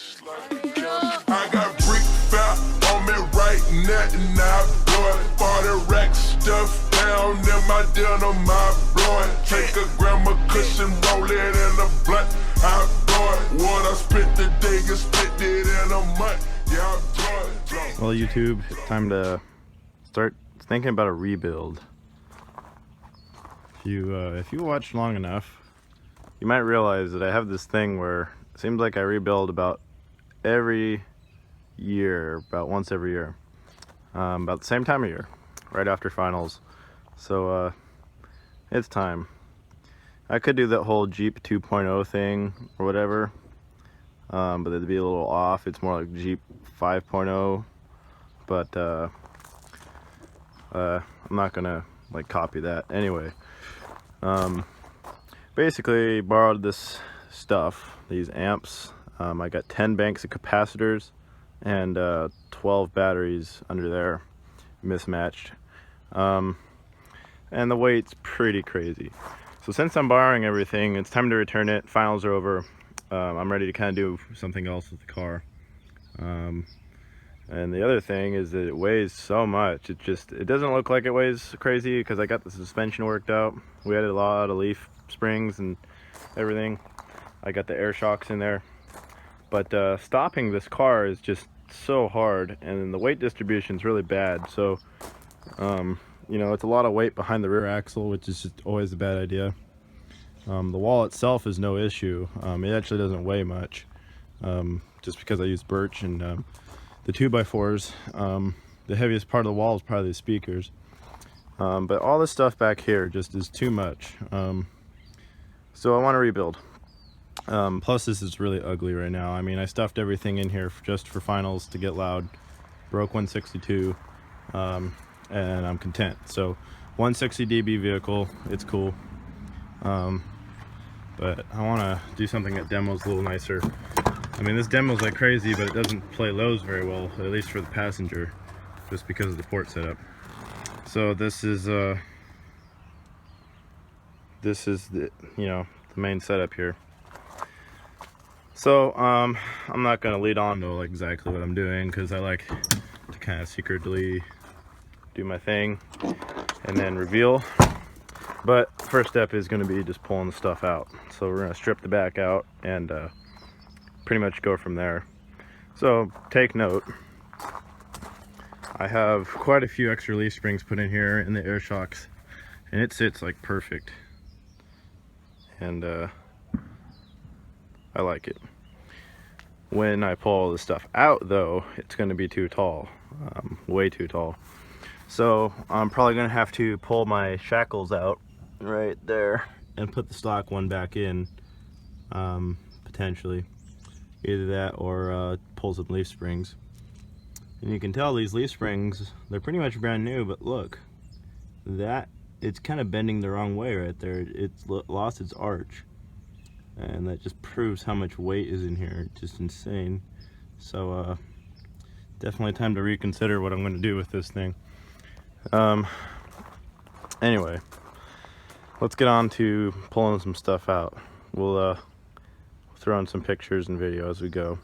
I got brick fat on me right now, and I bought the rack stuff down in my denim, my blood. Take a gram of cushion, roll it in a blunt. I bought what I spent today and spent it in a month. Yeah, I bought. Well, YouTube, it's time to start thinking about a rebuild. If you watch long enough, you might realize that I have this thing where it seems like I rebuild about every year, about once every year, about the same time of year, right after finals. So it's time. I could do that whole Jeep 2.0 thing or whatever, but it'd be a little off. It's more like Jeep 5.0, but I'm not gonna like copy that anyway. Basically borrowed this stuff, these amps. I got 10 banks of capacitors and 12 batteries under there, mismatched. And the weight's pretty crazy. So since I'm borrowing everything, it's time to return it. Finals are over. I'm ready to kind of do something else with the car. And the other thing is that it weighs so much. It doesn't look like it weighs crazy because I got the suspension worked out. We added a lot of leaf springs and everything. I got the air shocks in there. But stopping this car is just so hard, and the weight distribution is really bad. So, you know, it's a lot of weight behind the rear axle, which is just always a bad idea. The wall itself is no issue. It actually doesn't weigh much, just because I use birch and the 2x4s. The heaviest part of the wall is probably the speakers. But all this stuff back here just is too much. So I want to rebuild. Plus this is really ugly right now. I mean, I stuffed everything in here just for finals to get loud. Broke 162, and I'm content. So 160 dB vehicle, it's cool. But I want to do something that demos a little nicer. I mean, this demo's like crazy, but it doesn't play lows very well, at least for the passenger, just because of the port setup. So this is the, you know, the main setup here. So I'm not gonna lead on to like exactly what I'm doing, because I like to kind of secretly do my thing and then reveal. But first step is going to be just pulling the stuff out. So we're going to strip the back out and pretty much go from there. So take note, I have quite a few extra leaf springs put in here in the air shocks, and it sits like perfect, and I like it. When I pull all this stuff out though, it's going to be too tall, way too tall. So I'm probably going to have to pull my shackles out right there and put the stock one back in, potentially. Either that or pull some leaf springs. And you can tell these leaf springs, they're pretty much brand new, but look, that it's kind of bending the wrong way right there. It's lost its arch, and that just proves how much weight is in here. Just insane. So definitely time to reconsider what I'm going to do with this thing. Anyway, let's get on to pulling some stuff out. We'll throw in some pictures and video as we go.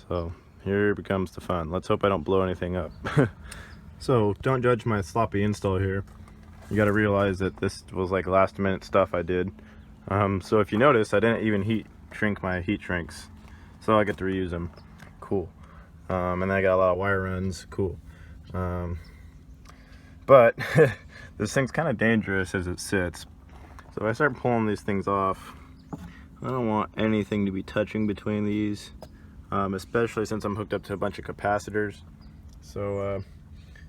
So here becomes the fun. Let's hope I don't blow anything up. So don't judge my sloppy install here. You got to realize that this was like last minute stuff I did. So if you notice, I didn't even heat shrink my heat shrinks, so I get to reuse them. Cool. And then I got a lot of wire runs. Cool. But this thing's kind of dangerous as it sits. So if I start pulling these things off, I don't want anything to be touching between these, especially since I'm hooked up to a bunch of capacitors. So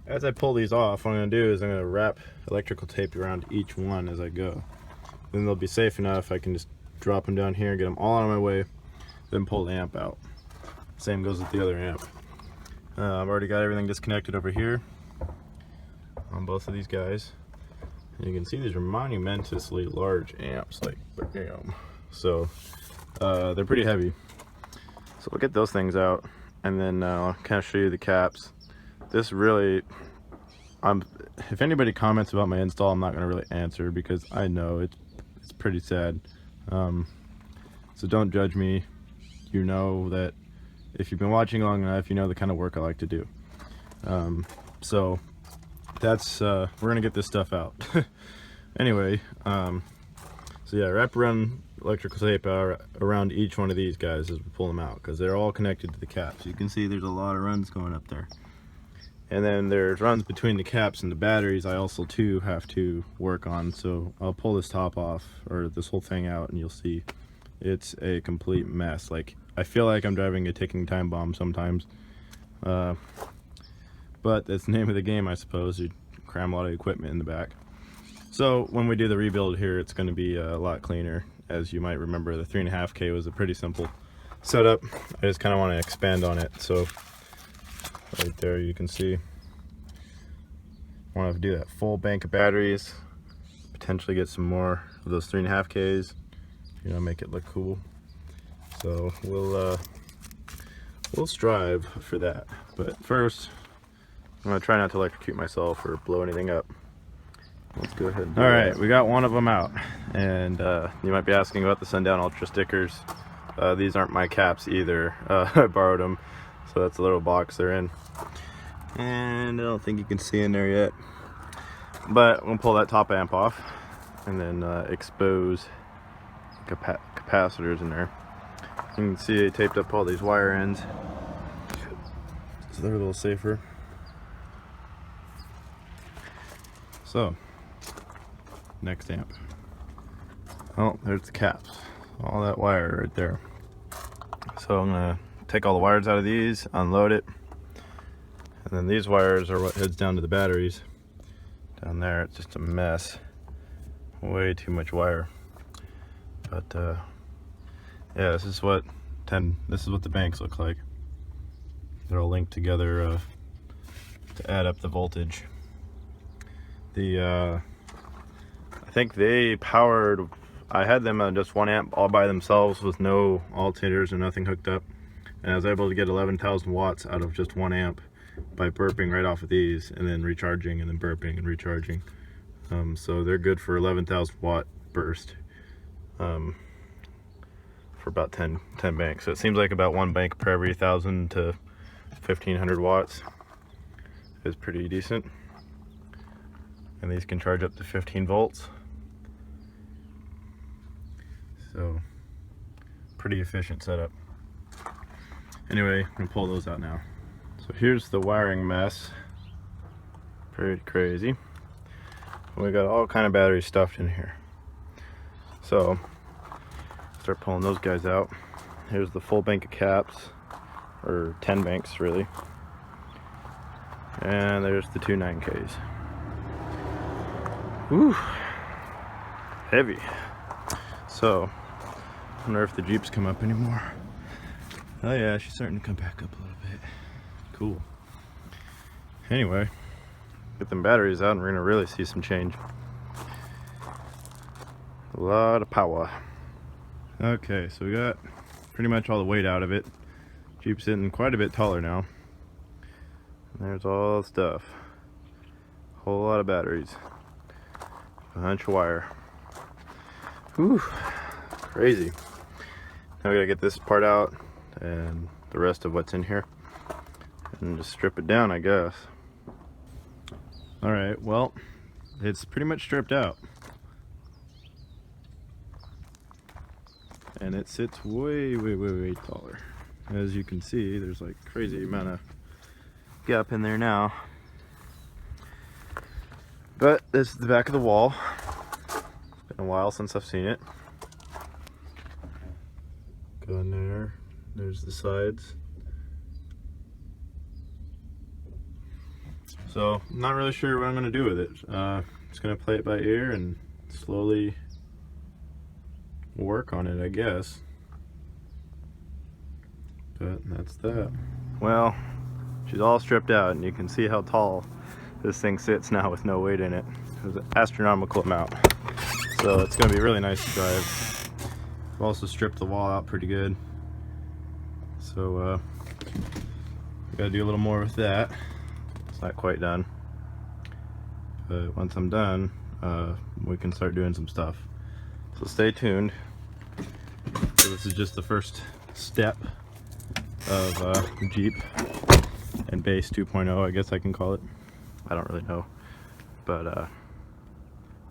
as I pull these off, what I'm going to do is I'm going to wrap electrical tape around each one as I go. Then they'll be safe enough. I can just drop them down here and get them all out of my way, then pull the amp out. Same goes with the other amp. I've already got everything disconnected over here on both of these guys. And you can see these are monumentously large amps, like bam. So they're pretty heavy. So we'll get those things out, and then I'll kind of show you the caps. This really, if anybody comments about my install, I'm not going to really answer, because I know it's pretty sad. So don't judge me. you know that if you've been watching long enough, you know the kind of work I like to do. So that's we're gonna get this stuff out. Anyway, so yeah, wrap around electrical tape around each one of these guys as we pull them out, because they're all connected to the caps. You can see there's a lot of runs going up there, and then there's runs between the caps and the batteries I also too have to work on. So I'll pull this top off, or this whole thing out, and you'll see it's a complete mess. Like, I feel like I'm driving a ticking time bomb sometimes, but that's the name of the game, I suppose. You cram a lot of equipment in the back. So when we do the rebuild here, it's going to be a lot cleaner. As you might remember, the 3.5K was a pretty simple setup. I just kind of want to expand on it. So right there you can see I want to do that full bank of batteries, potentially get some more of those 3.5Ks, you know, make it look cool. So we'll strive for that. But first, I'm going to try not to electrocute myself or blow anything up. Let's go ahead and do Alright, we got one of them out, and you might be asking about the Sundown Ultra stickers. These aren't my caps either. I borrowed them, so that's the little box they're in. And I don't think you can see in there yet. But I'm going to pull that top amp off and then expose capacitors in there. You can see I taped up all these wire ends, so they're a little safer. So, next amp. Oh, there's the caps. All that wire right there. So I'm gonna take all the wires out of these, unload it, and then these wires are what heads down to the batteries. Down there, it's just a mess. Way too much wire. But yeah, this is what the banks look like. They're all linked together to add up the voltage. I think they powered, I had them on just 1 amp all by themselves with no alternators and nothing hooked up, and I was able to get 11,000 watts out of just 1 amp by burping right off of these and then recharging and then burping and recharging. So they're good for 11,000 watt burst for about 10 banks. So it seems like about 1 bank per every 1,000 to 1,500 watts is pretty decent. And these can charge up to 15 volts. So, pretty efficient setup. Anyway, I'm gonna pull those out now. So here's the wiring mess. Pretty crazy. We got all kind of batteries stuffed in here. So, start pulling those guys out. Here's the full bank of caps, or 10 banks really. And there's the 2 9Ks. Whew, heavy. So, I wonder if the Jeeps come up anymore. Oh yeah, she's starting to come back up a little bit. Cool. Anyway, get them batteries out and we're gonna really see some change. A lot of power. Okay, so we got pretty much all the weight out of it. Jeep's sitting quite a bit taller now. And there's all the stuff. Whole lot of batteries. A bunch of wire. Whew, crazy. Now we gotta get this part out and the rest of what's in here and just strip it down, I guess. Alright, well, it's pretty much stripped out. And it sits way taller. As you can see, there's like crazy amount of gap in there now. But this is the back of the wall. It's been a while since I've seen it. Go in there. There's the sides. So I'm not really sure what I'm going to do with it. Just going to play it by ear and slowly work on it, I guess. But that's that. Well, she's all stripped out, and you can see how tall this thing sits now with no weight in it. It's an astronomical amount. So it's going to be really nice to drive. I've also stripped the wall out pretty good. So got to do a little more with that. It's not quite done. But once I'm done, we can start doing some stuff. So stay tuned. So this is just the first step of the Jeep and Bass 2.0, I guess I can call it. I don't really know, but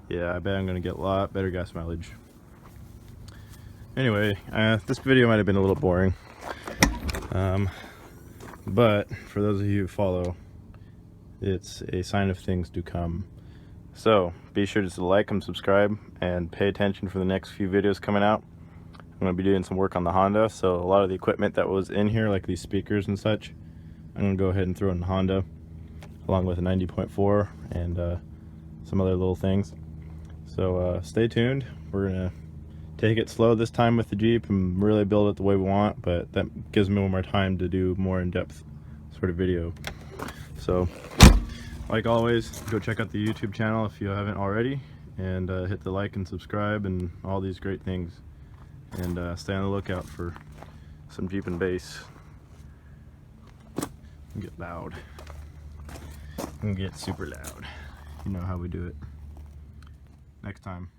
yeah, I bet I'm gonna get a lot better gas mileage. Anyway, this video might have been a little boring, but for those of you who follow, it's a sign of things to come. So be sure to like and subscribe and pay attention for the next few videos coming out. I'm going to be doing some work on the Honda, so a lot of the equipment that was in here, like these speakers and such, I'm going to go ahead and throw in the Honda, along with a 90.4 and some other little things. So stay tuned. We're going to take it slow this time with the Jeep and really build it the way we want, but that gives me more time to do more in-depth sort of video. So like always, go check out the YouTube channel if you haven't already, and hit the like and subscribe and all these great things, and stay on the lookout for some Jeep and Bass. Get loud and get super loud. You know how we do it. Next time.